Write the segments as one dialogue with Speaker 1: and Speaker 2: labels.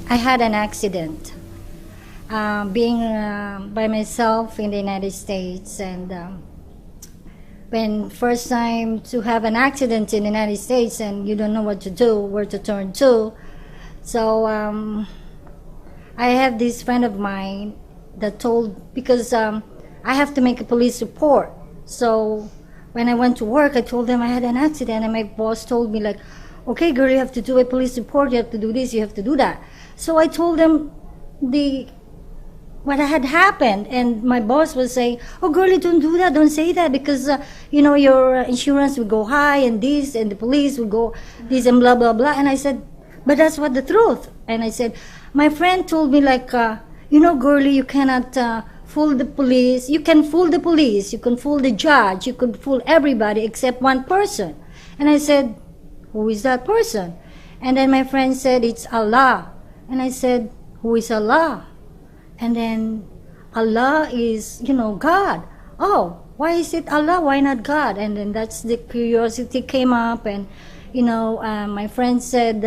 Speaker 1: I had an accident being by myself in the United States, and when first time to have an accident in the United States and you don't know what to do, where to turn to. So I have this friend of mine that told, because I have to make a police report. So when I went to work, I told them I had an accident, and my boss told me, like, okay girl, you have to do a police report, you have to do this, you have to do that. So I told them what had happened, and my boss was saying, oh girl, don't do that, don't say that, because your insurance will go high, and this, and the police will go this, and blah blah blah. And I said, but that's what the truth. And I said, my friend told me, like, girlie, you cannot fool the police. You can fool the police, you can fool the judge, you can fool everybody except one person. And I said, who is that person? And then my friend said, it's Allah. And I said, who is Allah? And then, Allah is, God. Oh, why is it Allah? Why not God? And then that's the curiosity came up. And, my friend said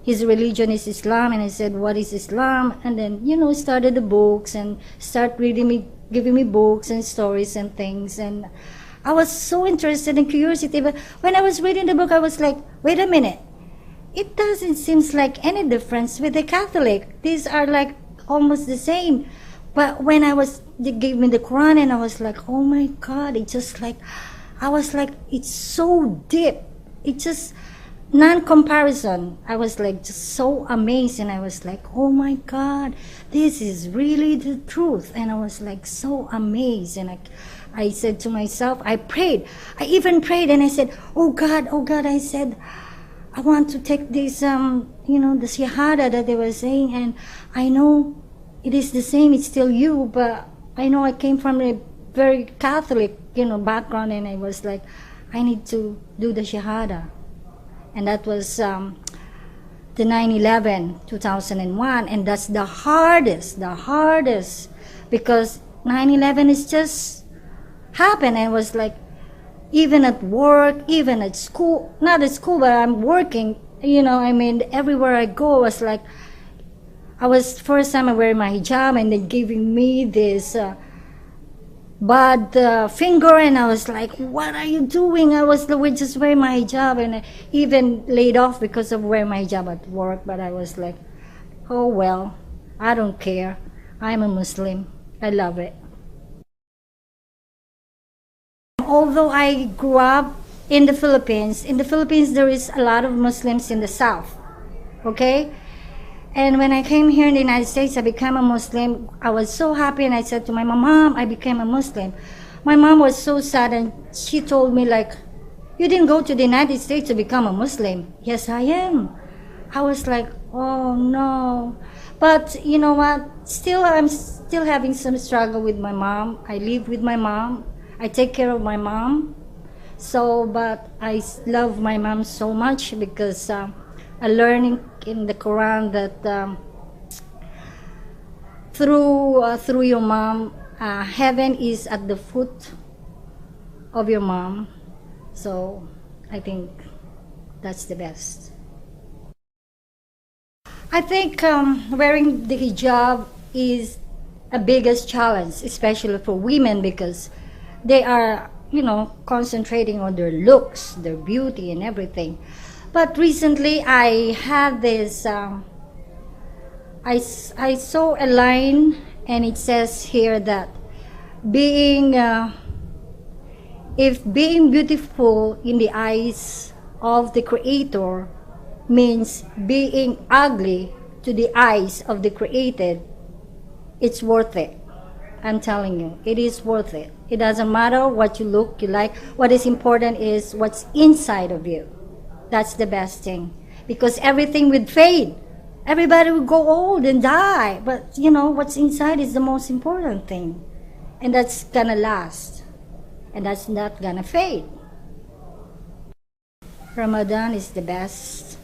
Speaker 1: his religion is Islam. And I said, what is Islam? And then, started the books and start giving me books and stories and things. And I was so interested in curiosity. But when I was reading the book, I was like, wait a minute. It doesn't seem like any difference with the Catholic. These are like almost the same. But when they gave me the Quran, and I was like, oh my God, it's just like, I was like, it's so deep. It's just non-comparison. I was like just so amazed, and I was like, oh my God, this is really the truth. And I was like so amazed, and I said to myself, I even prayed, and I said, oh God, I said, I want to take this, the shahada that they were saying, and I know it is the same, it's still you, but I know I came from a very Catholic, background, and I was like, I need to do the shahada. And that was the 9/11, 2001, and that's the hardest, because 9/11 is just happened, and it was like, even at work, even at school, not at school, but I'm working, everywhere I go, I was first time I wear my hijab, and they're giving me this bad finger, and I was like, what are you doing? I was just wearing my hijab, and I even laid off because of wearing my hijab at work. But I was like, oh well, I don't care. I'm a Muslim. I love it. Although I grew up in the Philippines there is a lot of Muslims in the South, okay? And when I came here in the United States, I became a Muslim. I was so happy, and I said to my mom, I became a Muslim. My mom was so sad, and she told me, like, you didn't go to the United States to become a Muslim. Yes, I am. I was like, oh no. But you know what? I'm still having some struggle with my mom. I live with my mom. I take care of my mom. But I love my mom so much, because I learned in the Quran that through your mom, heaven is at the foot of your mom. So I think that's the best. I think wearing the hijab is a biggest challenge, especially for women, because they are, concentrating on their looks, their beauty, and everything. But recently, I had this. I saw a line, and it says here that if being beautiful in the eyes of the Creator means being ugly to the eyes of the created, it's worth it. I'm telling you, it is worth it. It doesn't matter what you look, you like. What is important is what's inside of you. That's the best thing. Because everything will fade. Everybody will go old and die. But, what's inside is the most important thing. And that's gonna last. And that's not gonna fade. Ramadan is the best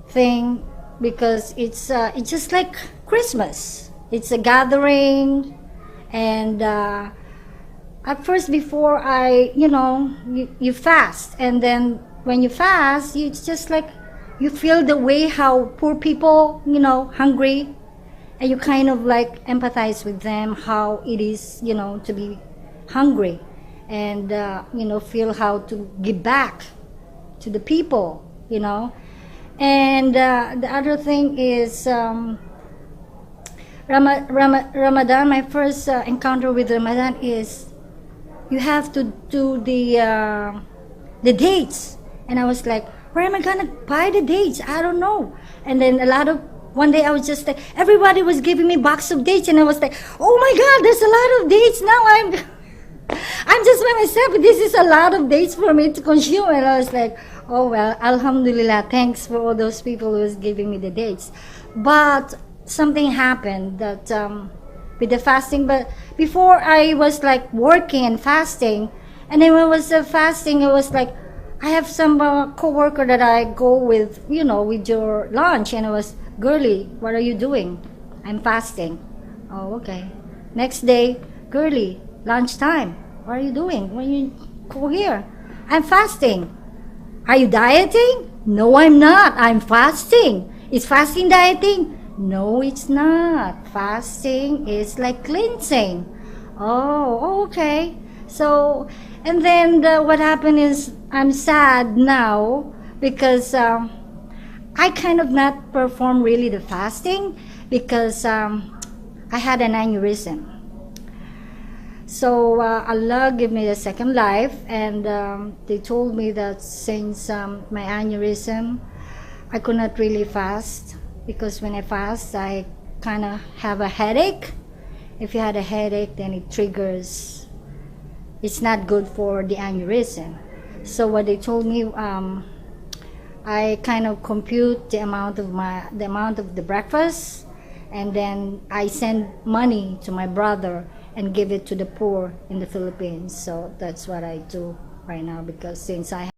Speaker 1: thing, because it's just like Christmas. It's a gathering, and at first, before you fast, and then when you fast, it's just like you feel the way how poor people, hungry, and you kind of like empathize with them, how it is, to be hungry, and feel how to give back to the people, and the other thing is Ramadan. My first encounter with Ramadan is you have to do the dates, and I was like, where am I gonna buy the dates? I don't know. And then one day I was just like, everybody was giving me box of dates, and I was like, oh my God, there's a lot of dates now. I'm just by myself, but this is a lot of dates for me to consume. And I was like, oh well, Alhamdulillah, thanks for all those people who was giving me the dates. But something happened that with the fasting, but before I was like working and fasting, and then when I was fasting, it was like, I have some co-worker that I go with, with your lunch, and I was, girly, what are you doing? I'm fasting. Oh, okay. Next day, girly, lunchtime, what are you doing? When you go here? I'm fasting. Are you dieting? No, I'm not. I'm fasting. Is fasting dieting? No, it's not. Fasting is like cleansing. Oh, okay. So, and then what happened is I'm sad now because I kind of not perform really the fasting because I had an aneurysm. So Allah gave me a second life, and they told me that since my aneurysm, I could not really fast, because when I fast, I kind of have a headache. If you had a headache, then it triggers. It's not good for the aneurysm. So what they told me, I kind of compute the amount of the breakfast, and then I send money to my brother and give it to the poor in the Philippines. So that's what I do right now, because since I